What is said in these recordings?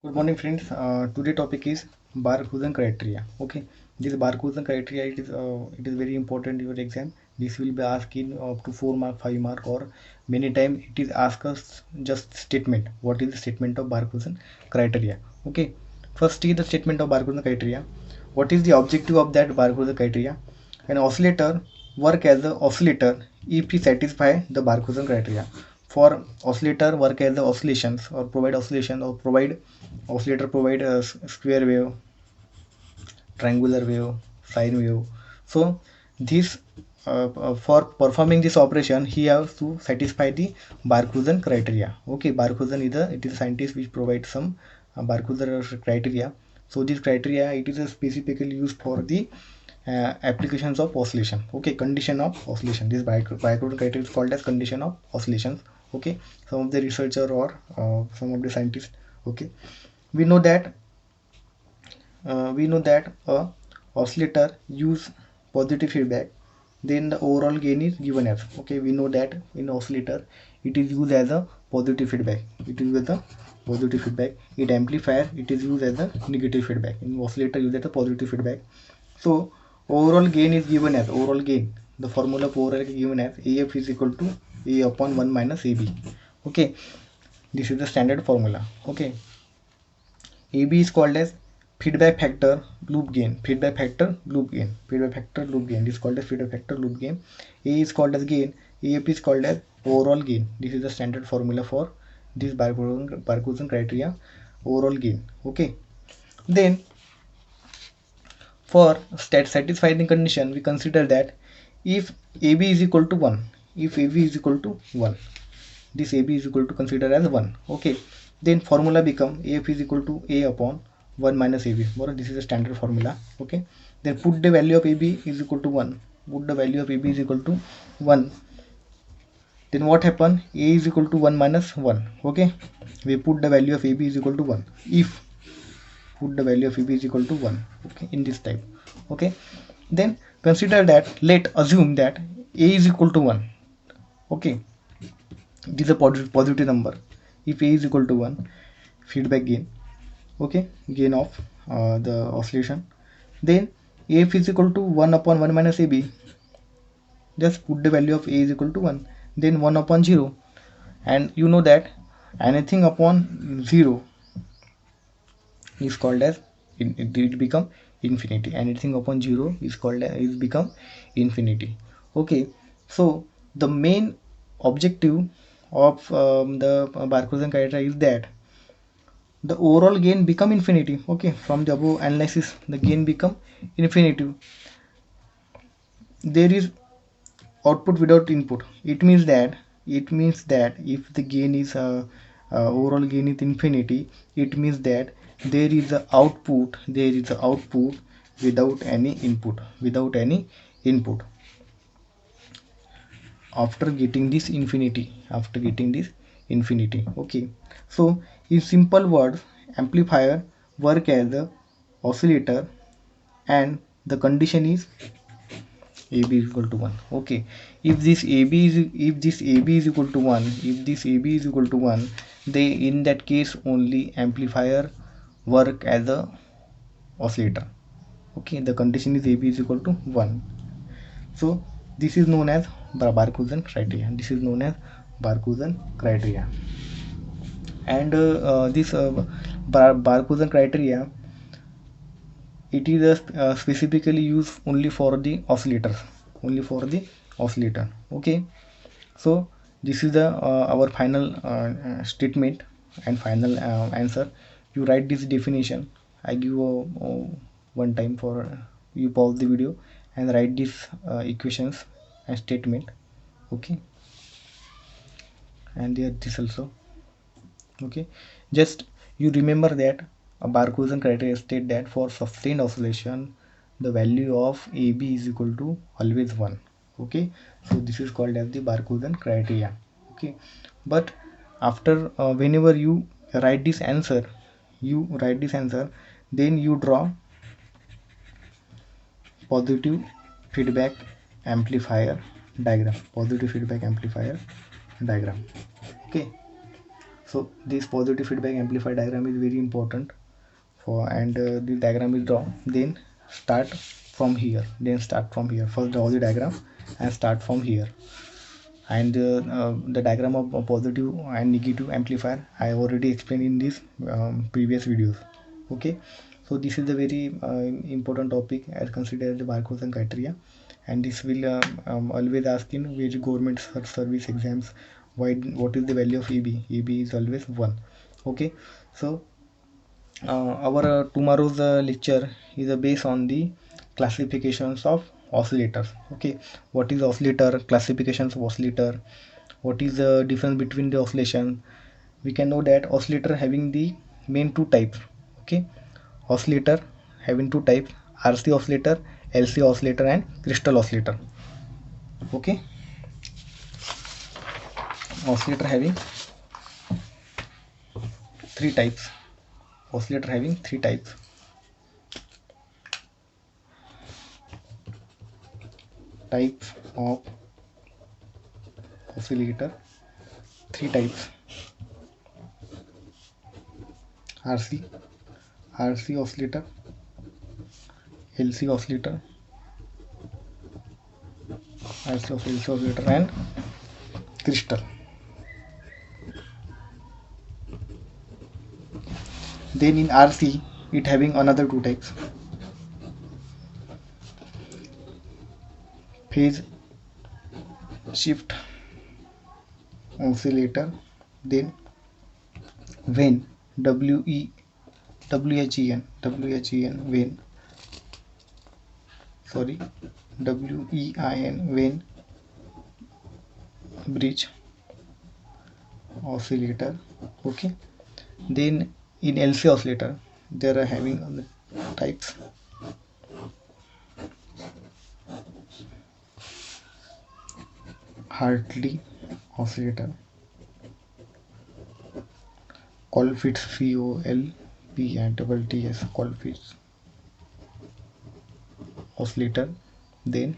Good morning, friends. Today topic is Barkhausen criteria. Okay, this Barkhausen criteria it is very important in your exam. This will be asked in up to 4 mark, 5 mark, or many time it is asked us just statement. What is the statement of Barkhausen criteria? Okay, first is the statement of Barkhausen criteria. What is the objective of that Barkhausen criteria? An oscillator work as an oscillator if it satisfy the Barkhausen criteria. For oscillator work as the oscillations or provide oscillation or provide oscillator provide a square wave, triangular wave, sine wave. So this for performing this operation he has to satisfy the Barkhausen criteria. Okay, Barkhausen is a scientist which provides some Barkhausen criteria. So this criteria it is specifically used for the applications of oscillation. Okay, condition of oscillation. This Barkhausen criteria is called as condition of oscillations. Okay, some of the researcher or some of the scientists. Okay, we know that a oscillator use positive feedback, then the overall gain is given as. Okay, we know that in oscillator it is used as a positive feedback. It is used as a positive feedback. In amplifier it is used as a negative feedback. In oscillator used as a positive feedback. So overall gain is given as overall gain. The formula for overall is given as AF is equal to A upon 1 minus AB. Okay, this is the standard formula. Okay, AB is called as feedback factor loop gain. Feedback factor loop gain. Feedback factor loop gain. This is called as feedback factor loop gain. A is called as gain. AF is called as overall gain. This is the standard formula for this Barkhausen criteria overall gain. Okay. Then for satisfying the condition, we consider that if AB is equal to 1, if AB is equal to 1, this AB is equal to consider as 1. Okay, then formula become AF is equal to A upon 1 minus AB. Well, this is a standard formula. Okay, then put the value of AB is equal to 1. Put the value of AB is equal to 1. Then what happen? A is equal to 1 minus 1. Okay, we put the value of AB is equal to 1. If put the value of AB is equal to 1. Okay, in this type. Okay, then consider that, let assume that A is equal to 1. Okay, this is a positive number. If A is equal to 1, feedback gain. Okay, gain of the oscillation. Then AF is equal to 1 upon 1 minus AB. Just put the value of A is equal to 1. Then 1 upon 0. And you know that anything upon 0 is called as it become infinity. Anything upon 0 is called as is become infinity. Okay, so the main objective of the Barkhausen criteria is that the overall gain become infinity. Okay, from the above analysis the gain become infinity. There is output without input. It means that if the gain is overall gain is infinity, it means that there is a output without any input after getting this infinity. Okay, so in simple words, amplifier work as a oscillator and the condition is AB is equal to 1. Okay, if this AB is equal to 1, they in that case only amplifier work as a oscillator. Okay, the condition is AB is equal to 1. So this is known as Barkhausen criteria. And this Barkhausen criteria, it is specifically used only for the oscillator. Okay, so this is the our final statement and final answer. You write this definition. I give one time for you pause the video and write these equations and statement. Okay, and there this also. Okay, just you remember that a Barkhausen criteria state that for sustained oscillation the value of AB is equal to always 1. Okay, so this is called as the Barkhausen criteria. Okay, but after whenever you write this answer, then you draw positive feedback amplifier diagram. Okay, So this positive feedback amplifier diagram is very important for, and this diagram is drawn. Then start from here. First draw the diagram and start from here. And the diagram of a positive and negative amplifier I already explained in this previous videos. Okay, so this is the very important topic as considered the Barkhausen criteria, and this will always ask in which government service exams what is the value of EB. EB is always 1. Okay, so our tomorrow's lecture is based on the classifications of oscillators. Okay, what is oscillator, classifications of oscillator, what is the difference between the oscillation. We can know that oscillator having the main two types. Okay, oscillator having two types: RC oscillator, LC oscillator, and crystal oscillator. Okay, oscillator having three types. Oscillator having three types: types of oscillator, three types: RC oscillator, LC oscillator, and crystal. Then in RC it having another two types: phase shift oscillator, then Wien, WHEN Wien, Wien bridge oscillator. Okay, then in LC oscillator there are having other types: Hartley oscillator, Colpitts COLPTS Colpitts oscillator, then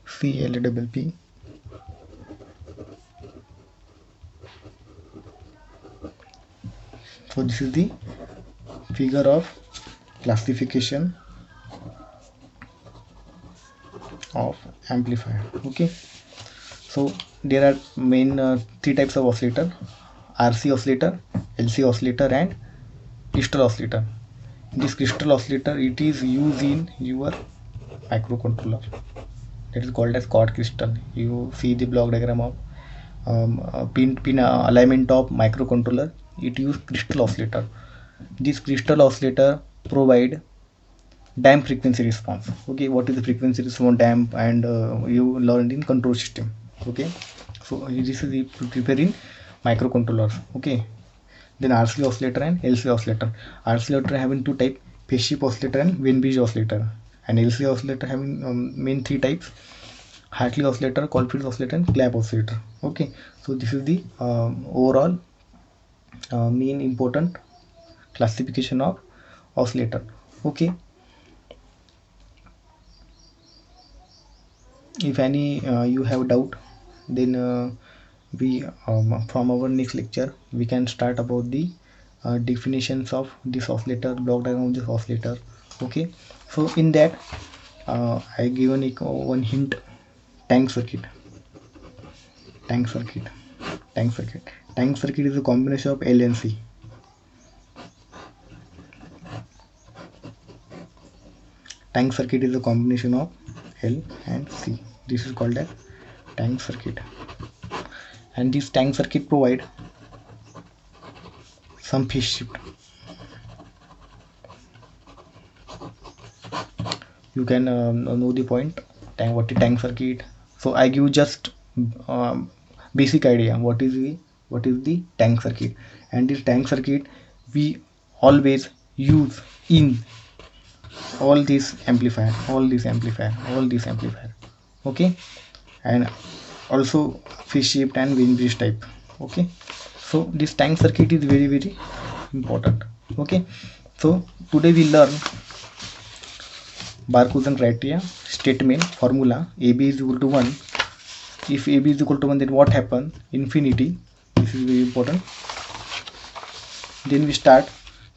CLPP, so this is the figure of classification of amplifier. Okay, so there are main three types of oscillator: RC oscillator, LC oscillator, and crystal oscillator. This crystal oscillator, it is used in your microcontroller, that is called as quad crystal. You see the block diagram of pin alignment of microcontroller. It use crystal oscillator. This crystal oscillator provide damp frequency response. Okay, what is the frequency response damp, and you learned in control system. Okay, so this is the prepare in microcontrollers. Okay, then RC oscillator and LC oscillator. RC oscillator having two types: phase shift oscillator and Wien bridge oscillator. And LC oscillator having main three types: Hartley oscillator, Colpitts oscillator, and Clap oscillator. Okay, so this is the overall main important classification of oscillator. Okay, if any you have doubt, then we from our next lecture we can start about the definitions of this oscillator, block diagram of this oscillator. Okay, so in that I given one hint: tank circuit is a combination of L and C. Tank circuit is a combination of L and C. This is called as tank circuit, and this tank circuit provide some phase shift. You can know the point, what is tank circuit. So I give just basic idea what is the tank circuit. And this tank circuit we always use in all these amplifier. Okay, and also phase shift and Wien bridge type. Okay, so this tank circuit is very, very important. Okay, so today we learn Barkhausen criteria, statement, formula. AB is equal to 1. If AB is equal to 1, then what happens? Infinity. This is very important. Then we start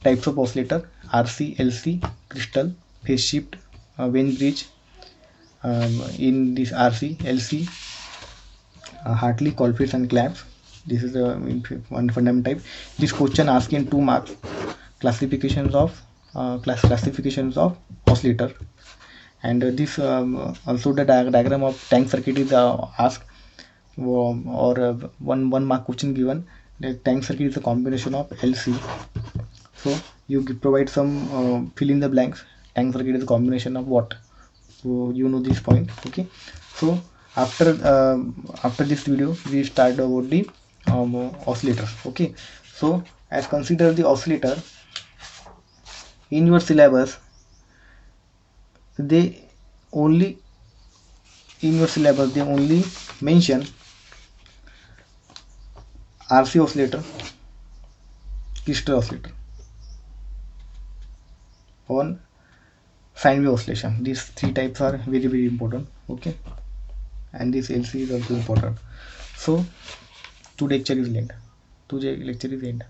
types of oscillator: RC, LC, crystal, phase shift, Wien bridge. In this RC, LC, Hartley, Colfax and Clamps. This is the one fundamental type. This question asked in 2 marks. Classifications of oscillator, and this also the diagram of tank circuit is asked, or 1 mark question given. The tank circuit is a combination of LC. So you provide some fill in the blanks. Tank circuit is a combination of what? So you know this point. Okay. So after this video we start about the oscillator. Okay. So as consider the oscillator in your syllabus, they only mention RC oscillator, crystal oscillator, on sine wave oscillation. These 3 types are very important. Okay, and this LC is also important. So today's lecture is end.